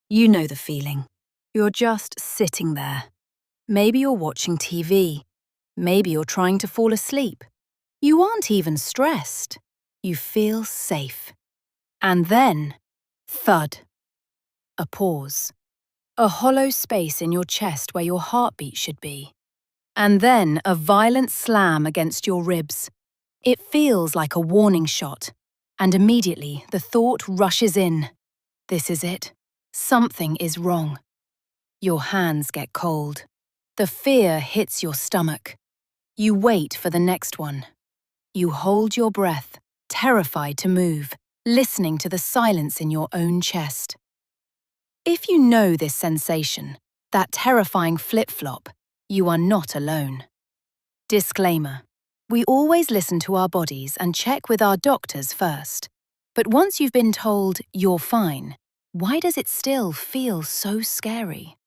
You know the feeling. You're just sitting there. Maybe you're watching TV. Maybe you're trying to fall asleep. You aren't even stressed. You feel safe. And then, thud. A pause. A hollow space in your chest where your heartbeat should be. And then a violent slam against your ribs. It feels like a warning shot. And immediately the thought rushes in. This is it. Something is wrong. Your hands get cold. The fear hits your stomach. You wait for the next one. You hold your breath, terrified to move, listening to the silence in your own chest. If you know this sensation, that terrifying flip-flop, you are not alone. Disclaimer: we always listen to our bodies and check with our doctors first. But once you've been told you're fine, why does it still feel so scary?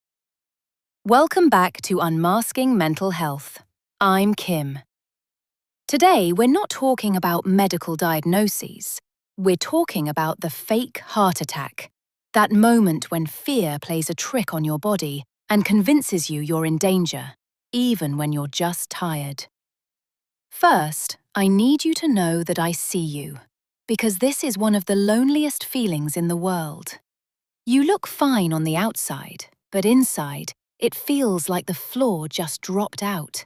Welcome back to Unmasking Mental Health. I'm Kim. Today, we're not talking about medical diagnoses. We're talking about the fake heart attack. That moment when fear plays a trick on your body and convinces you you're in danger, even when you're just tired. First, I need you to know that I see you, because this is one of the loneliest feelings in the world. You look fine on the outside, but inside, it feels like the floor just dropped out.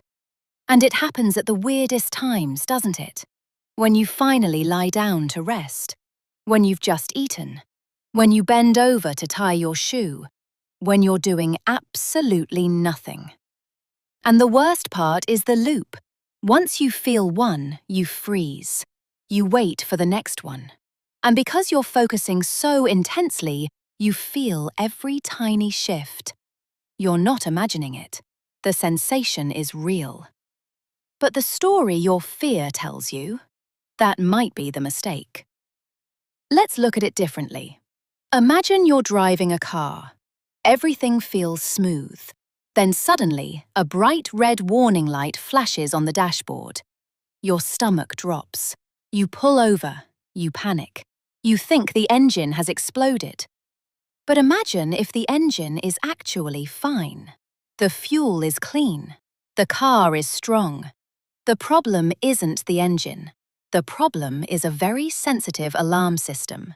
And it happens at the weirdest times, doesn't it? When you finally lie down to rest. When you've just eaten. When you bend over to tie your shoe. When you're doing absolutely nothing. And the worst part is the loop. Once you feel one, you freeze. You wait for the next one. And because you're focusing so intensely, you feel every tiny shift. You're not imagining it. The sensation is real. But the story your fear tells you, that might be the mistake. Let's look at it differently. Imagine you're driving a car. Everything feels smooth. Then suddenly, a bright red warning light flashes on the dashboard. Your stomach drops. You pull over. You panic. You think the engine has exploded. But imagine if the engine is actually fine. The fuel is clean. The car is strong. The problem isn't the engine. The problem is a very sensitive alarm system.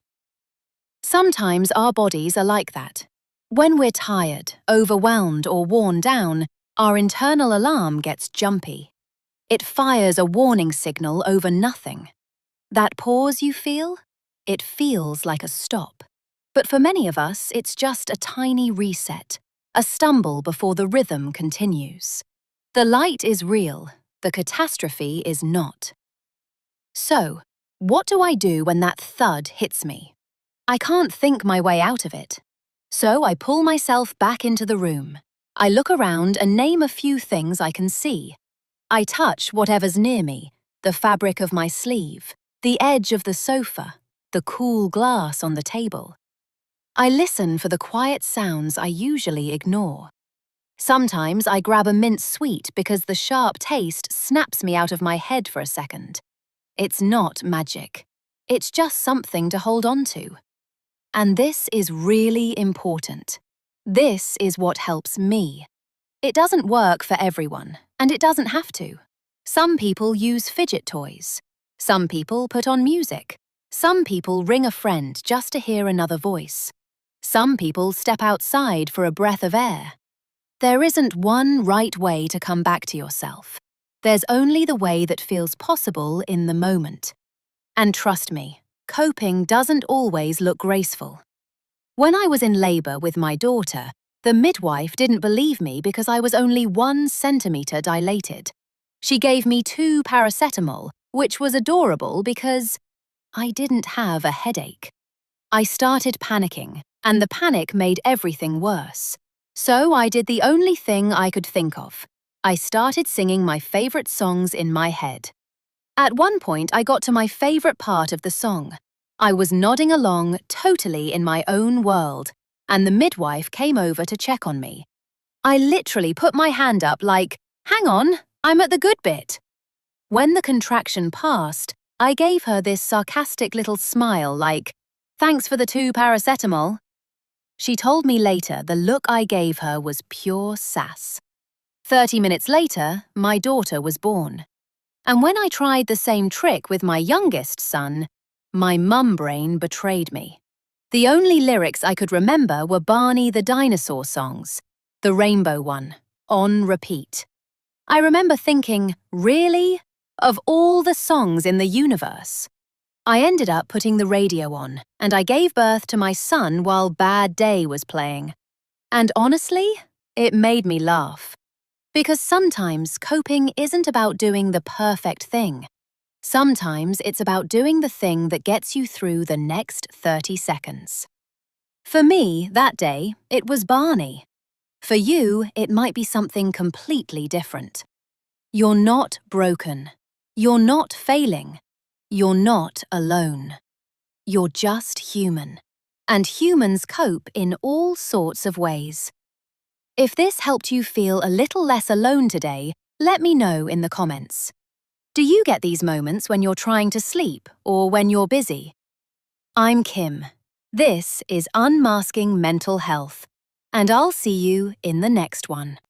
Sometimes our bodies are like that. When we're tired, overwhelmed, or worn down, our internal alarm gets jumpy. It fires a warning signal over nothing. That pause you feel? It feels like a stop. But for many of us, it's just a tiny reset, a stumble before the rhythm continues. The light is real, the catastrophe is not. So, what do I do when that thud hits me? I can't think my way out of it. So I pull myself back into the room. I look around and name a few things I can see. I touch whatever's near me, the fabric of my sleeve, the edge of the sofa, the cool glass on the table. I listen for the quiet sounds I usually ignore. Sometimes I grab a mint sweet because the sharp taste snaps me out of my head for a second. It's not magic. It's just something to hold on to. And this is really important. This is what helps me. It doesn't work for everyone, and it doesn't have to. Some people use fidget toys. Some people put on music. Some people ring a friend just to hear another voice. Some people step outside for a breath of air. There isn't one right way to come back to yourself. There's only the way that feels possible in the moment. And trust me, coping doesn't always look graceful. When I was in labor with my daughter, the midwife didn't believe me because I was only 1 centimeter dilated. She gave me 2 paracetamol, which was adorable because I didn't have a headache. I started panicking, and the panic made everything worse. So I did the only thing I could think of. I started singing my favorite songs in my head. At one point, I got to my favorite part of the song. I was nodding along, totally in my own world, and the midwife came over to check on me. I literally put my hand up like, "Hang on, I'm at the good bit." When the contraction passed, I gave her this sarcastic little smile like, "Thanks for the 2 paracetamol." She told me later the look I gave her was pure sass. 30 minutes later, my daughter was born. And when I tried the same trick with my youngest son, my mum brain betrayed me. The only lyrics I could remember were Barney the dinosaur songs, the rainbow one, on repeat. I remember thinking, really? Of all the songs in the universe? I ended up putting the radio on, and I gave birth to my son while Bad Day was playing. And honestly, it made me laugh. Because sometimes coping isn't about doing the perfect thing. Sometimes it's about doing the thing that gets you through the next 30 seconds. For me, that day, it was Barney. For you, it might be something completely different. You're not broken. You're not failing. You're not alone. You're just human. And humans cope in all sorts of ways. If this helped you feel a little less alone today, let me know in the comments. Do you get these moments when you're trying to sleep or when you're busy? I'm Kim. This is Unmasking Mental Health, and I'll see you in the next one.